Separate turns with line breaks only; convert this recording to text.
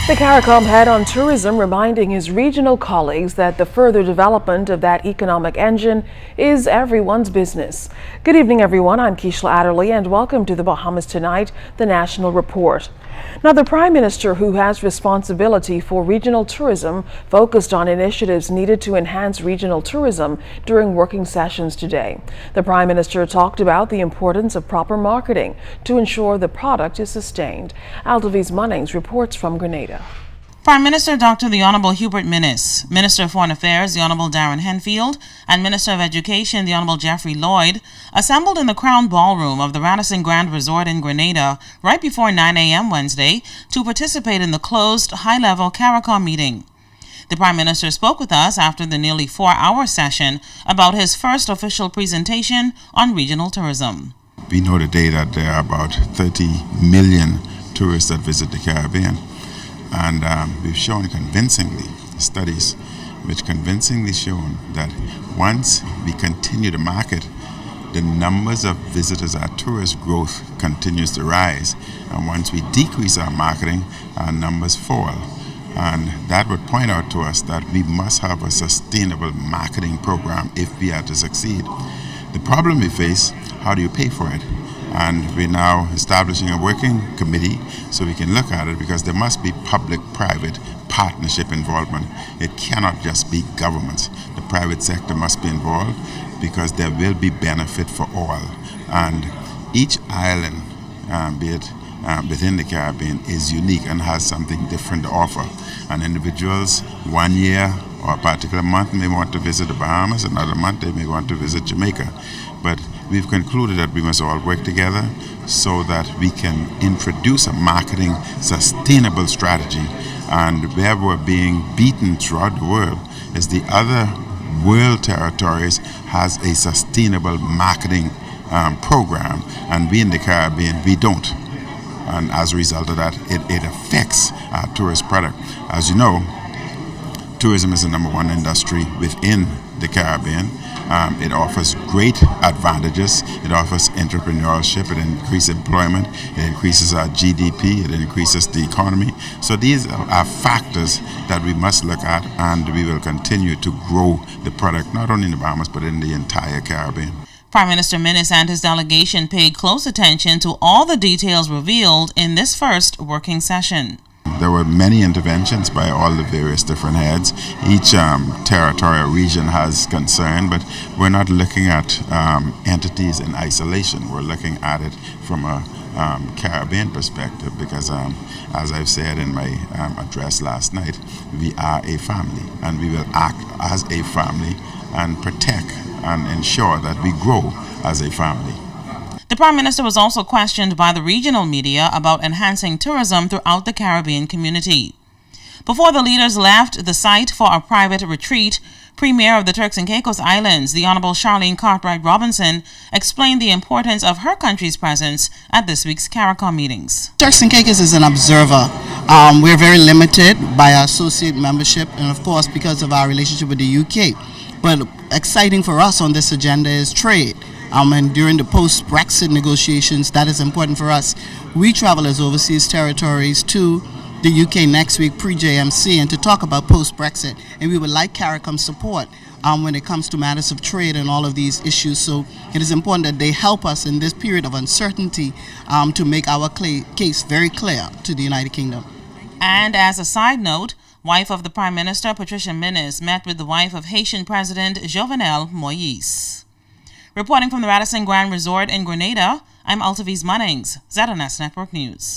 The Caricom head on tourism reminding his regional colleagues that the further development of that economic engine is everyone's business. Good evening, everyone. I'm Keishla Adderley, and welcome to the Bahamas Tonight, the National Report. Now, the Prime Minister, who has responsibility for regional tourism, focused on initiatives needed to enhance regional tourism during working sessions today. The Prime Minister talked about the importance of proper marketing to ensure the product is sustained. Altaviz Munnings reports from Grenada.
Prime Minister Dr. the Honorable Hubert Minnis, Minister of Foreign Affairs the Honorable Darren Henfield, and Minister of Education the Honorable Jeffrey Lloyd assembled in the Crown Ballroom of the Radisson Grand Resort in Grenada right before 9 a.m. Wednesday to participate in the closed high-level Caricom meeting. The Prime Minister spoke with us after the nearly 4-hour session about his first official presentation on regional tourism.
We know today that there are about 30 million tourists that visit the Caribbean. And we've shown convincingly, studies which convincingly shown that once we continue to market, the numbers of visitors, our tourist growth continues to rise. And once we decrease our marketing, our numbers fall. And that would point out to us that we must have a sustainable marketing program if we are to succeed. The problem we face, how do you pay for it? And we're now establishing a working committee so we can look at it, because there must be public-private partnership involvement. It cannot just be governments. The private sector must be involved because there will be benefit for all. And each island, be it within the Caribbean, is unique and has something different to offer. And individuals 1 year or a particular month may want to visit the Bahamas, another month they may want to visit Jamaica. But we've concluded that we must all work together so that we can introduce a marketing sustainable strategy. And where we're being beaten throughout the world is the other world territories has a sustainable marketing program, and we in the Caribbean, we don't. And as a result of that, it affects our tourist product. As you know, tourism is the #1 industry within the Caribbean. It offers great advantages. It offers entrepreneurship. It increases employment. It increases our GDP. It increases the economy. So these are factors that we must look at, and we will continue to grow the product not only in the Bahamas but in the entire Caribbean.
Prime Minister Minnis and his delegation paid close attention to all the details revealed in this first working session.
There were many interventions by all the various different heads. Each territorial region has concern, but we're not looking at entities in isolation. We're looking at it from a Caribbean perspective because, as I've said in my address last night, we are a family, and we will act as a family and protect and ensure that we grow as a family.
The Prime Minister was also questioned by the regional media about enhancing tourism throughout the Caribbean community. Before the leaders left the site for a private retreat, Premier of the Turks and Caicos Islands, the Honorable Charlene Cartwright Robinson, explained the importance of her country's presence at this week's Caricom meetings.
Turks and Caicos is an observer. We're very limited by our associate membership and, of course, because of our relationship with the UK. But exciting for us on this agenda is trade. And during the post-Brexit negotiations, that is important for us. We travel as overseas territories to the UK next week, pre-JMC, and to talk about post-Brexit. And we would like Caricom support when it comes to matters of trade and all of these issues. So it is important that they help us in this period of uncertainty to make our case very clear to the United Kingdom.
And as a side note, wife of the Prime Minister, Patricia Minnis, met with the wife of Haitian President Jovenel Moïse. Reporting from the Radisson Grand Resort in Grenada, I'm Altaviz Munnings, ZNS Network News.